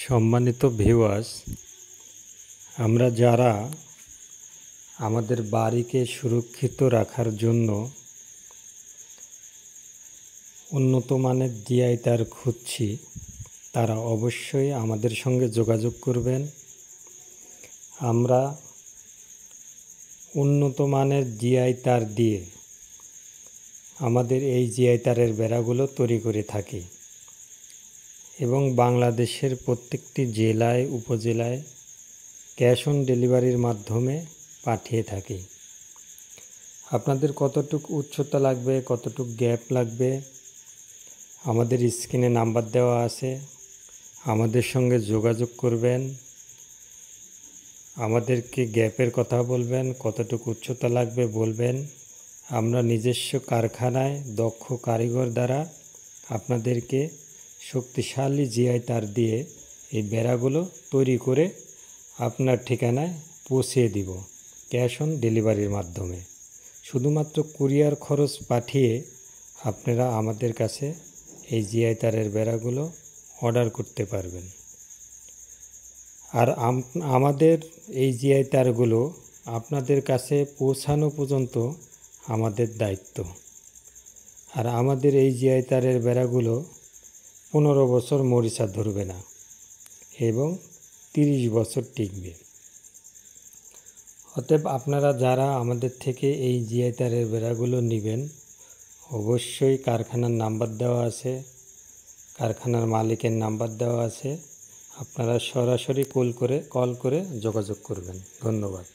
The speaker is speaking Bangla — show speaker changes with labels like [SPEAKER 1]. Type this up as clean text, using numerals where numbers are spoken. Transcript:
[SPEAKER 1] সম্মানিত ভিউয়ার্স, আমরা যারা আমাদের বাড়িকে সুরক্ষিত রাখার জন্য উন্নত মানের জিআই তার খুঁজছি, তারা অবশ্যই আমাদের সঙ্গে যোগাযোগ করবেন। আমরা উন্নত মানের জিআই তার দিয়ে আমাদের এই জিআই তারের বেড়াগুলো তৈরি করে থাকি এবং বাংলাদেশের প্রত্যেকটি জেলায় উপজেলায় ক্যাশ অন ডেলিভারির মাধ্যমে পাঠিয়ে থাকি। আপনাদের কতটুকু উচ্চতা লাগবে, কতটুকু গ্যাপ লাগবে, আমাদের স্ক্রিনে নাম্বার দেওয়া আছে, আমাদের সঙ্গে যোগাযোগ করবেন। আমাদেরকে গ্যাপের কথা বলবেন, কতটুকু উচ্চতা লাগবে বলবেন। আমরা নিজস্ব কারখানায় দক্ষ কারিগর দ্বারা আপনাদেরকে শক্তিশালী জিআই তার দিয়ে এই বেড়াগুলো তৈরি করে আপনার ঠিকানায় পৌঁছে দিব ক্যাশ অন ডেলিভারির মাধ্যমে। শুধুমাত্র কুরিয়ার খরচ পাঠিয়ে আপনারা আমাদের কাছে এই জিআই তারের বেড়াগুলো অর্ডার করতে পারবেন। আর আমাদের এই জিআই তারগুলো আপনাদের কাছে পৌঁছানো পর্যন্ত আমাদের দায়িত্ব। আর আমাদের এই জিআই তারের বেড়াগুলো 15 বছর মরিচা ধরবে না এবং 30 বছর টিকবে। অতএব আপনারা যারা আমাদের থেকে এই জিআই তারের বেড়াগুলো নেবেন, অবশ্যই কারখানার নাম্বার দেওয়া আছে, কারখানার মালিকের নাম্বার দেওয়া আছে। আপনারা সরাসরি কল করে যোগাযোগ করবেন। ধন্যবাদ।